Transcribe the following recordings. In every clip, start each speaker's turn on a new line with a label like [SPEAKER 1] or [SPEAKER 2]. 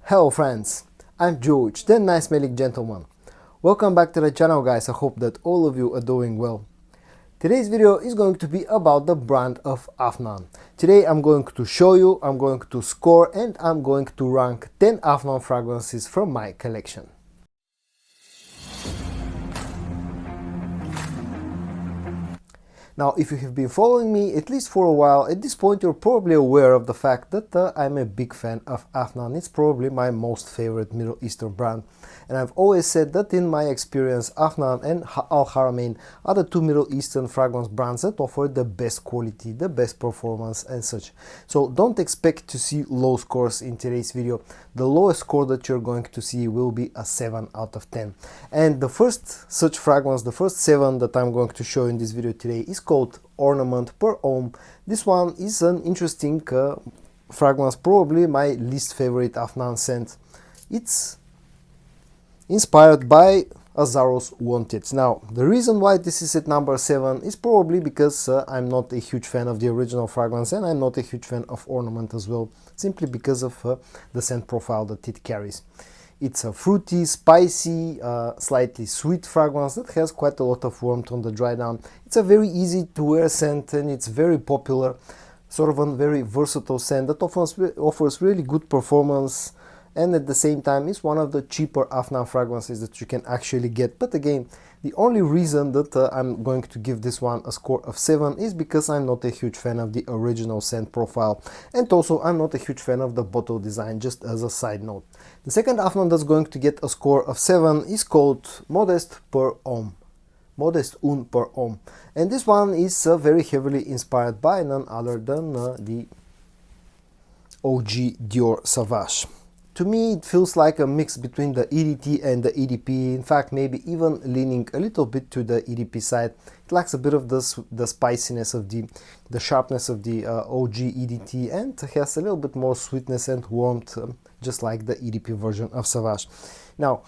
[SPEAKER 1] Hello friends, I'm George, the nice smelling gentleman. Welcome back to the channel guys, I hope that all of you are doing well. Today's video is going to be about the brand of Afnan. Today I'm going to show you, I'm going to score and I'm going to rank 10 Afnan fragrances from my collection. Now, if you have been following me at least for a while, at this point you're probably aware of the fact that I'm a big fan of Afnan. It's probably my most favorite Middle Eastern brand. And I've always said that in my experience, Afnan and Al Haramain are the two Middle Eastern fragrance brands that offer the best quality, the best performance and such. So don't expect to see low scores in today's video. The lowest score that you're going to see will be a 7 out of 10. And the first such fragrance, the first 7 that I'm going to show in this video today is called Ornament per Homme. This one is an interesting fragrance, probably my least favorite Afnan scent. It's inspired by Azaros Wanted. Now, the reason why this is at number 7 is probably because I'm not a huge fan of the original fragrance and I'm not a huge fan of Ornament as well, simply because of the scent profile that it carries. It's a fruity, spicy, slightly sweet fragrance that has quite a lot of warmth on the dry down. It's a very easy to wear scent and it's very popular, sort of a very versatile scent that offers really good performance, and at the same time is one of the cheaper Afnan fragrances that you can actually get. But again, the only reason that I'm going to give this one a score of 7 is because I'm not a huge fan of the original scent profile, and also I'm not a huge fan of the bottle design, just as a side note. The second Afnan that's going to get a score of 7 is called Modest per Homme. Modest Une per Homme. And this one is very heavily inspired by none other than the OG Dior Sauvage. To me, it feels like a mix between the EDT and the EDP. In fact, maybe even leaning a little bit to the EDP side. It lacks a bit of the spiciness of the sharpness of the OG EDT, and has a little bit more sweetness and warmth, just like the EDP version of Sauvage. Now,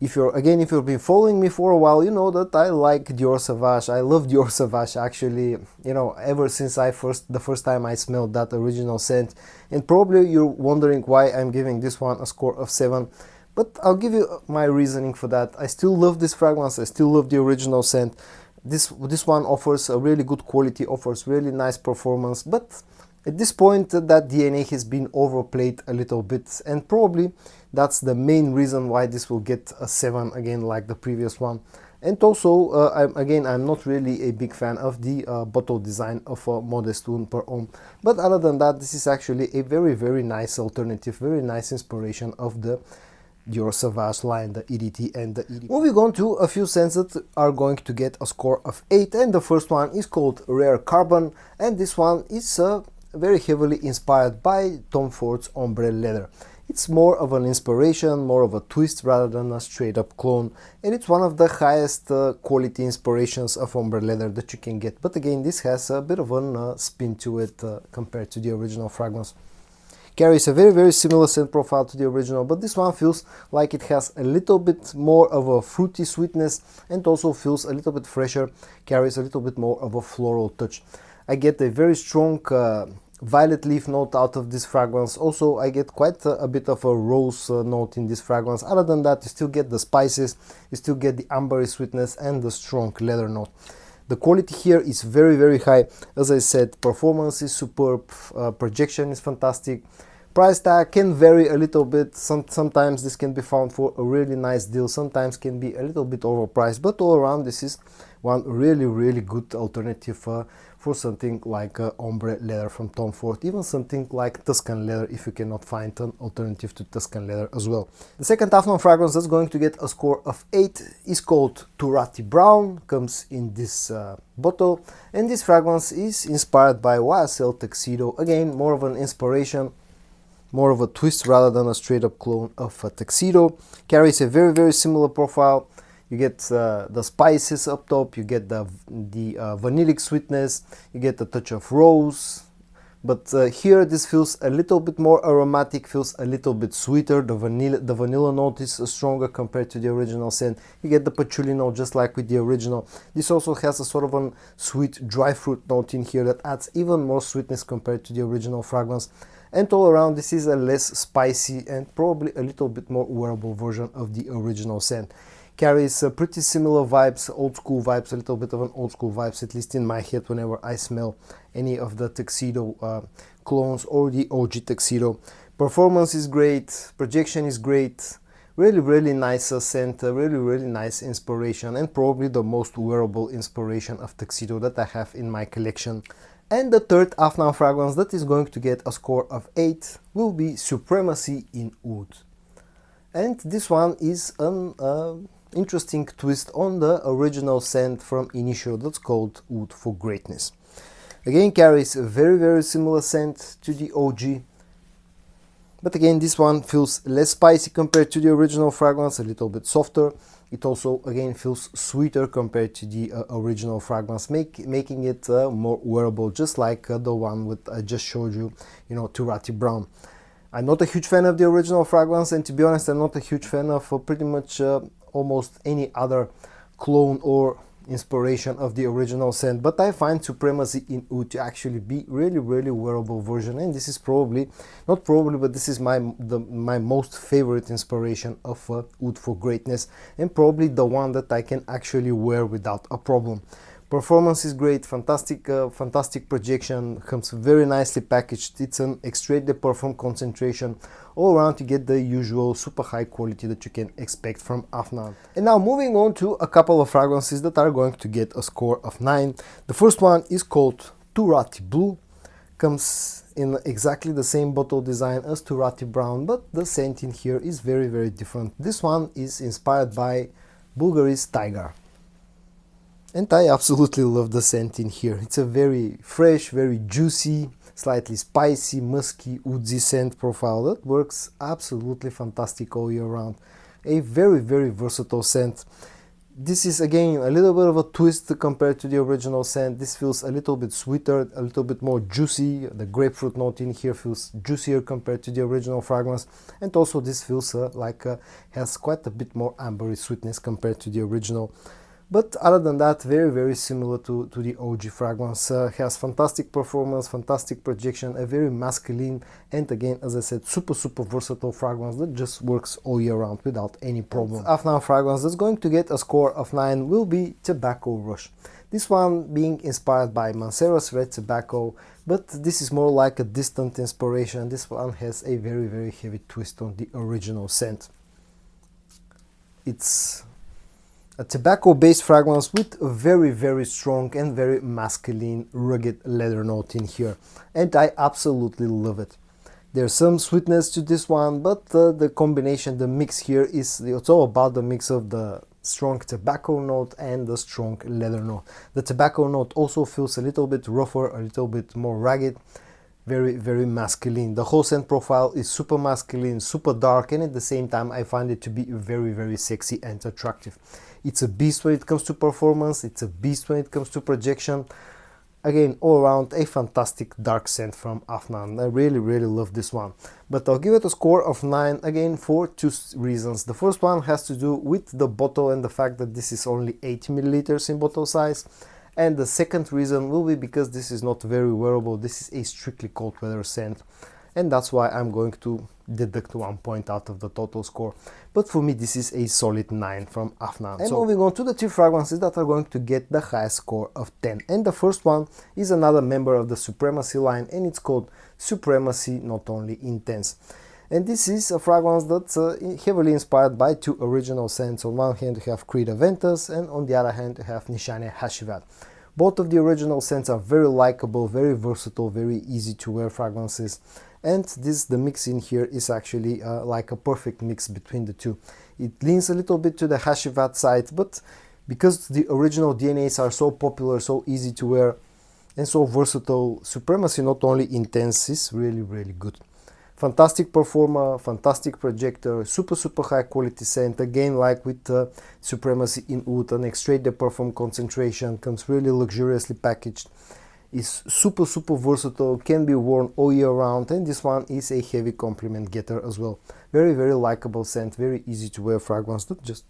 [SPEAKER 1] if you've been following me for a while, you know that I like Dior Sauvage. I love Dior Sauvage actually, you know, ever since the first time I smelled that original scent. And probably you're wondering why I'm giving this one a score of 7. But I'll give you my reasoning for that. I still love this fragrance, I still love the original scent. This one offers a really good quality, offers really nice performance, but at this point that DNA has been overplayed a little bit, and probably that's the main reason why this will get a 7 again, like the previous one. And also, I'm not really a big fan of the bottle design of Modest Une per Homme. But other than that, this is actually a very, very nice alternative, very nice inspiration of the Dior Sauvage line, the EDT and the EDP. Moving on to a few scents that are going to get a score of 8, and the first one is called Rare Carbon, and this one is very heavily inspired by Tom Ford's Ombre Leather. It's more of an inspiration, more of a twist rather than a straight up clone, and it's one of the highest quality inspirations of Ombre Leather that you can get. But again, this has a bit of a spin to it compared to the original fragrance. Carries a very, very similar scent profile to the original, but this one feels like it has a little bit more of a fruity sweetness and also feels a little bit fresher, carries a little bit more of a floral touch. I get a very strong violet leaf note out of this fragrance. Also, I get quite a bit of a rose note in this fragrance. Other than that, you still get the spices, you still get the ambery sweetness and the strong leather note. The quality here is very, very high. As I said, performance is superb, projection is fantastic. Price tag can vary a little bit. Sometimes this can be found for a really nice deal, sometimes can be a little bit overpriced, but all around this is one really, really good alternative for something like Ombre Leather from Tom Ford, even something like Tuscan Leather if you cannot find an alternative to Tuscan Leather as well. The second Afnan fragrance that's going to get a score of 8 is called Turathi Brown, comes in this bottle, and this fragrance is inspired by YSL Tuxedo. Again, more of an inspiration, more of a twist rather than a straight up clone of a Tuxedo. Carries a very, very similar profile. You get the spices up top, you get the vanillic sweetness, you get a touch of rose, but here this feels a little bit more aromatic, feels a little bit sweeter. The vanilla note is stronger compared to the original scent. You get the patchouli note just like with the original. This also has a sort of a sweet dry fruit note in here that adds even more sweetness compared to the original fragrance. And all around, this is a less spicy and probably a little bit more wearable version of the original scent. Carries pretty similar vibes, old school vibes, a little bit of an old school vibes, at least in my head, whenever I smell any of the Tuxedo clones or the OG Tuxedo. Performance is great, projection is great, really nice scent, really nice inspiration, and probably the most wearable inspiration of Tuxedo that I have in my collection. And the third Afnan fragrance that is going to get a score of 8 will be Supremacy In Oud. And this one is an interesting twist on the original scent from Initio that's called Oud for Greatness. Again, carries a very similar scent to the OG, but again this one feels less spicy compared to the original fragrance, a little bit softer. It also again feels sweeter compared to the original fragrance, making it more wearable, just like the one with I just showed you, Turathi Brown. I'm not a huge fan of the original fragrance, and to be honest, I'm not a huge fan of pretty much almost any other clone or inspiration of the original scent, but I find Supremacy In Oud to actually be really wearable version, and this is but this is my most favorite inspiration of Oud for Greatness, and probably the one that I can actually wear without a problem. Performance is great, fantastic projection, comes very nicely packaged. It's an extrait de parfum concentration. All around you get the usual super high quality that you can expect from Afnan. And now moving on to a couple of fragrances that are going to get a score of 9. The first one is called Turathi Blue. Comes in exactly the same bottle design as Turathi Brown, but the scent in here is very different. This one is inspired by Bulgari's Tiger. And I absolutely love the scent in here. It's a very fresh, very juicy, slightly spicy, musky, woodsy scent profile that works absolutely fantastic all year round. A very versatile scent. This is again a little bit of a twist compared to the original scent. This feels a little bit sweeter, a little bit more juicy. The grapefruit note in here feels juicier compared to the original fragrance. And also this feels has quite a bit more ambery sweetness compared to the original. But other than that, very similar to the OG fragrance. Has fantastic performance, fantastic projection, a very masculine, and again, as I said, super versatile fragrance that just works all year round without any problem. Afnan fragrance that's going to get a score of 9 will be Tobacco Rush. This one being inspired by Mancera's Red Tobacco, but this is more like a distant inspiration. This one has a very heavy twist on the original scent. It's a tobacco-based fragrance with a very strong and very masculine, rugged leather note in here, and I absolutely love it. There's some sweetness to this one, but the combination, the mix here it's all about the mix of the strong tobacco note and the strong leather note. The tobacco note also feels a little bit rougher, a little bit more rugged, very masculine. The whole scent profile is super masculine, super dark, and at the same time I find it to be very sexy and attractive. It's a beast when it comes to performance, it's a beast when it comes to projection. Again, all around a fantastic dark scent from Afnan. I really love this one. But I'll give it a score of 9 again for 2 reasons. The first one has to do with the bottle and the fact that this is only 8 milliliters in bottle size. And the second reason will be because this is not very wearable. This is a strictly cold weather scent, and that's why I'm going to deduct 1 point out of the total score. But for me, this is a solid 9 from Afnan. And moving on to the 2 fragrances that are going to get the highest score of 10. And the first one is another member of the Supremacy line, and it's called Supremacy Not Only Intense. And this is a fragrance that's heavily inspired by 2 original scents. On one hand you have Creed Aventus, and on the other hand you have Nishane Hashivat. Both of the original scents are very likable, very versatile, very easy to wear fragrances. And the mix in here is actually like a perfect mix between the 2. It leans a little bit to the Hashivat side, but because the original DNAs are so popular, so easy to wear, and so versatile, Supremacy Not Only Intense is really good. Fantastic performer, fantastic projector, super high quality scent. Again, like with Supremacy In Oud, an extrait de parfum concentration, comes really luxuriously packaged. Is super versatile, can be worn all year round, and this one is a heavy compliment getter as well. Very likable scent, very easy to wear fragrance that just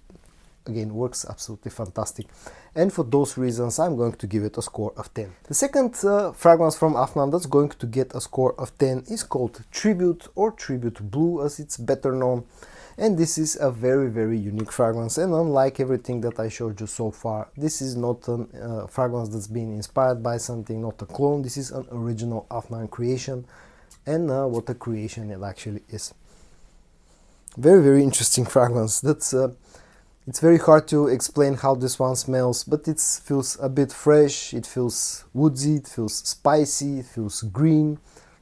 [SPEAKER 1] again, works absolutely fantastic. And for those reasons, I'm going to give it a score of 10. The second fragrance from Afnan that's going to get a score of 10 is called Tribute, or Tribute Blue as it's better known. And this is a very, very unique fragrance, and unlike everything that I showed you so far, this is not a fragrance that's been inspired by something, not a clone. This is an original Afnan creation, and what a creation it actually is. Very, very interesting fragrance. It's very hard to explain how this one smells, but it feels a bit fresh, it feels woodsy, it feels spicy, it feels green.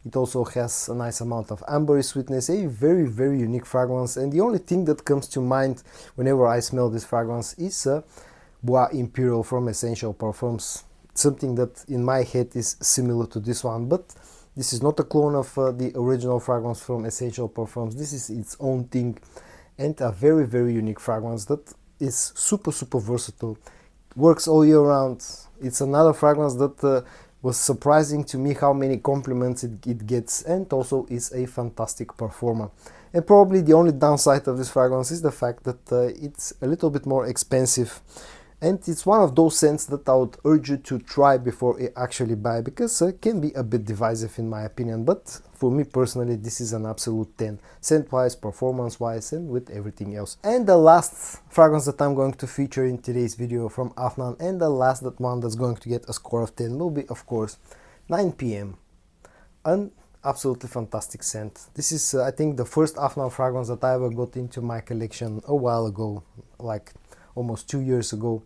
[SPEAKER 1] It also has a nice amount of ambery sweetness, a very, very unique fragrance. And the only thing that comes to mind whenever I smell this fragrance is Bois Imperial from Essential Parfums. Something that in my head is similar to this one, but this is not a clone of the original fragrance from Essential Parfums. This is its own thing, and a very, very unique fragrance that is super, super versatile. Works all year round. It's another fragrance that was surprising to me how many compliments it gets, and also is a fantastic performer. And probably the only downside of this fragrance is the fact that it's a little bit more expensive, and it's one of those scents that I would urge you to try before you actually buy, because it can be a bit divisive in my opinion. But for me personally, this is an absolute 10, scent wise, performance wise, and with everything else. And the last fragrance that I'm going to feature in today's video from Afnan, and the last one that's going to get a score of 10, will be of course 9 PM. An absolutely fantastic scent. This is I think the first Afnan fragrance that I ever got into my collection a while ago, like almost 2 years ago,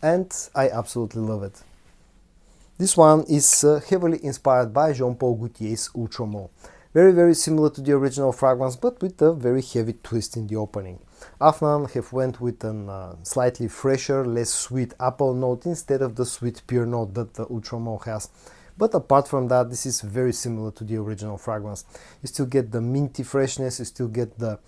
[SPEAKER 1] and I absolutely love it. This one is heavily inspired by Jean Paul Gaultier's Ultra Mauve. Very, very similar to the original fragrance, but with a very heavy twist in the opening. Afnan have went with a slightly fresher, less sweet apple note instead of the sweet pear note that the Ultra Mauve has. But apart from that, this is very similar to the original fragrance. You still get the minty freshness, you still get the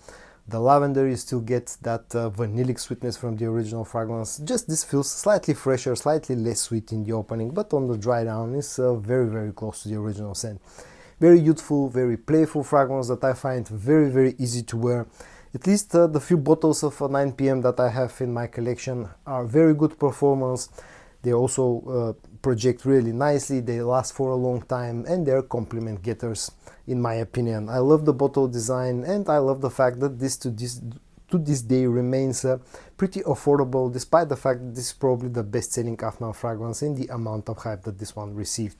[SPEAKER 1] lavender, you still get that vanillic sweetness from the original fragrance. Just this feels slightly fresher, slightly less sweet in the opening, but on the dry down is very, very close to the original scent. Very youthful, very playful fragrance that I find very, very easy to wear. At least the few bottles of 9 PM that I have in my collection are very good performance. They also project really nicely, they last for a long time, and they're compliment getters in my opinion. I love the bottle design, and I love the fact that this to this day remains pretty affordable, despite the fact that this is probably the best-selling Afnan fragrance in the amount of hype that this one received.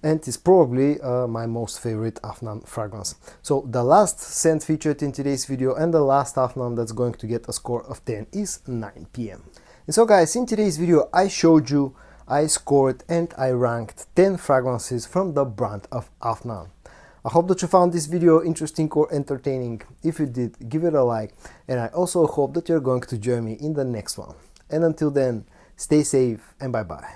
[SPEAKER 1] And it's probably my most favorite Afnan fragrance. So the last scent featured in today's video, and the last Afnan that's going to get a score of 10, is 9 PM. And so guys, in today's video I showed you, I scored and I ranked 10 fragrances from the brand of Afnan. I hope that you found this video interesting or entertaining. If you did, give it a like, and I also hope that you're going to join me in the next one. And until then, stay safe and bye bye.